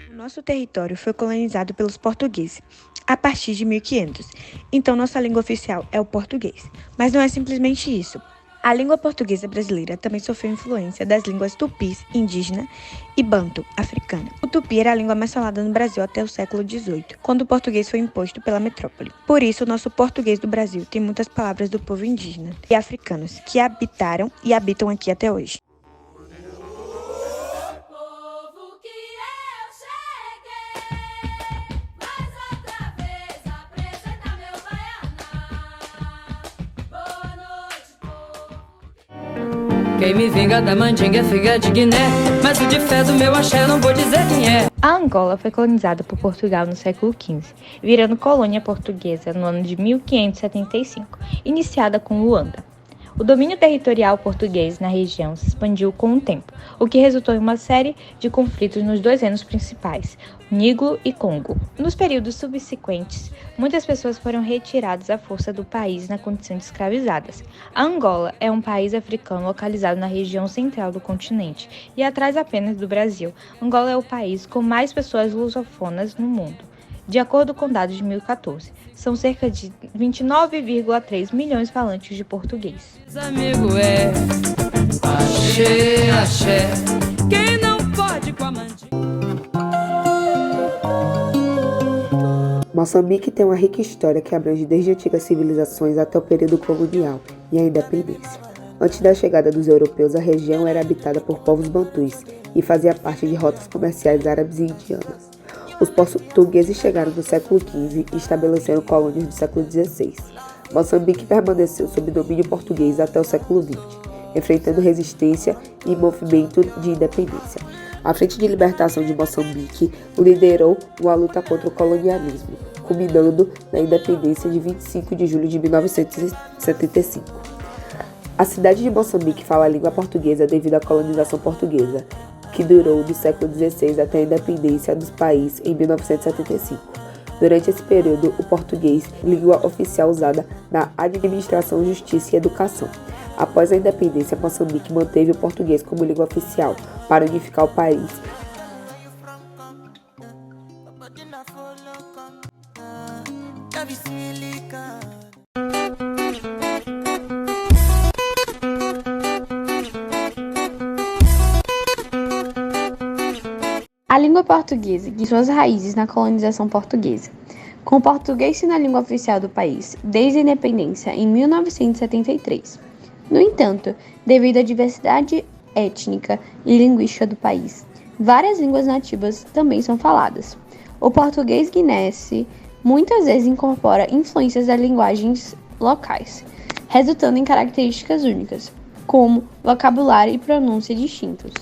O nosso território foi colonizado pelos portugueses a partir de 1500, então nossa língua oficial é o português. Mas não é simplesmente isso. A língua portuguesa brasileira também sofreu influência das línguas tupis, indígena e banto, africana. O tupi era a língua mais falada no Brasil até o século XVIII, quando o português foi imposto pela metrópole. Por isso, o nosso português do Brasil tem muitas palavras do povo indígena e africanos que habitaram e habitam aqui até hoje. Quem me vinga da mandinga é figa de Guiné, mas o de fé do meu axé não vou dizer quem é. A Angola foi colonizada por Portugal no século XV, virando colônia portuguesa no ano de 1575, iniciada com Luanda. O domínio territorial português na região se expandiu com o tempo, o que resultou em uma série de conflitos nos dois reinos principais, Niglo e Congo. Nos períodos subsequentes, muitas pessoas foram retiradas à força do país na condição de escravizadas. A Angola é um país africano localizado na região central do continente e atrás apenas do Brasil. Angola é o país com mais pessoas lusofonas no mundo. De acordo com dados de 2014, são cerca de 29,3 milhões de falantes de português. Amigo é axé, axé, quem não pode com a mandinga. Moçambique tem uma rica história que abrange desde antigas civilizações até o período colonial e a independência. Antes da chegada dos europeus, a região era habitada por povos bantus e fazia parte de rotas comerciais árabes e indianas. Os portugueses chegaram no século XV e estabeleceram colônias no século XVI. Moçambique permaneceu sob domínio português até o século XX, enfrentando resistência e movimento de independência. A Frente de Libertação de Moçambique liderou uma luta contra o colonialismo, culminando na independência de 25 de julho de 1975. A cidade de Moçambique fala a língua portuguesa devido à colonização portuguesa, que durou do século XVI até a independência do país em 1975. Durante esse período, o português, língua oficial usada na administração, justiça e educação. Após a independência, Moçambique manteve o português como língua oficial para unificar o país. A língua portuguesa tem suas raízes na colonização portuguesa, com o português sendo a língua oficial do país desde a independência em 1973. No entanto, devido à diversidade étnica e linguística do país, várias línguas nativas também são faladas. O português guinense muitas vezes incorpora influências das linguagens locais, resultando em características únicas, como vocabulário e pronúncia distintos.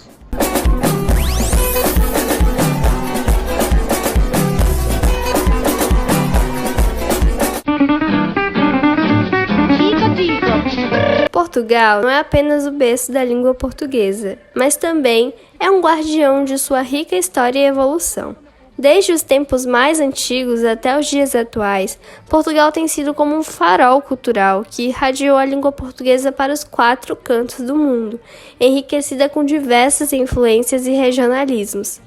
Portugal não é apenas o berço da língua portuguesa, mas também é um guardião de sua rica história e evolução. Desde os tempos mais antigos até os dias atuais, Portugal tem sido como um farol cultural que irradiou a língua portuguesa para os 4 cantos do mundo, enriquecida com diversas influências e regionalismos.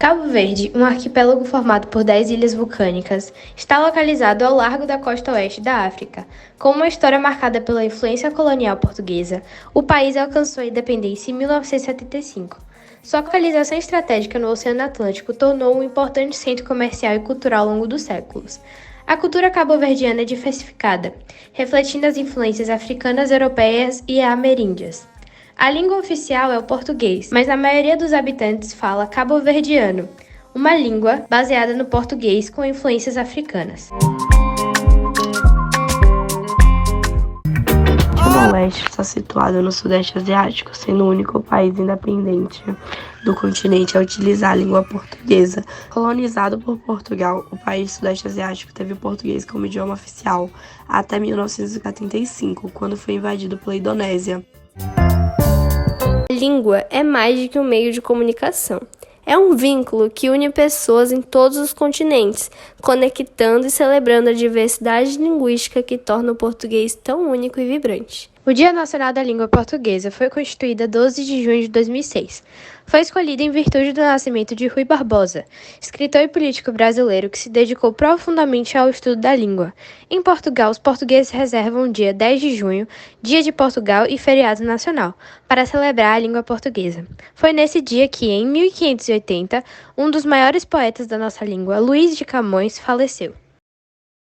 Cabo Verde, um arquipélago formado por 10 ilhas vulcânicas, está localizado ao largo da costa oeste da África. Com uma história marcada pela influência colonial portuguesa, o país alcançou a independência em 1975. Sua localização estratégica no Oceano Atlântico tornou um importante centro comercial e cultural ao longo dos séculos. A cultura cabo-verdiana é diversificada, refletindo as influências africanas, europeias e ameríndias. A língua oficial é o português, mas a maioria dos habitantes fala cabo-verdiano, uma língua baseada no português com influências africanas. Timor-Leste está situado no Sudeste Asiático, sendo o único país independente do continente a utilizar a língua portuguesa. Colonizado por Portugal, o país Sudeste Asiático teve o português como idioma oficial até 1975, quando foi invadido pela Indonésia. A língua é mais do que um meio de comunicação. É um vínculo que une pessoas em todos os continentes, conectando e celebrando a diversidade linguística que torna o português tão único e vibrante. O Dia Nacional da Língua Portuguesa foi constituído 12 de junho de 2006. Foi escolhido em virtude do nascimento de Rui Barbosa, escritor e político brasileiro que se dedicou profundamente ao estudo da língua. Em Portugal, os portugueses reservam o dia 10 de junho, Dia de Portugal e feriado nacional, para celebrar a língua portuguesa. Foi nesse dia que, em 1580, um dos maiores poetas da nossa língua, Luís de Camões, faleceu.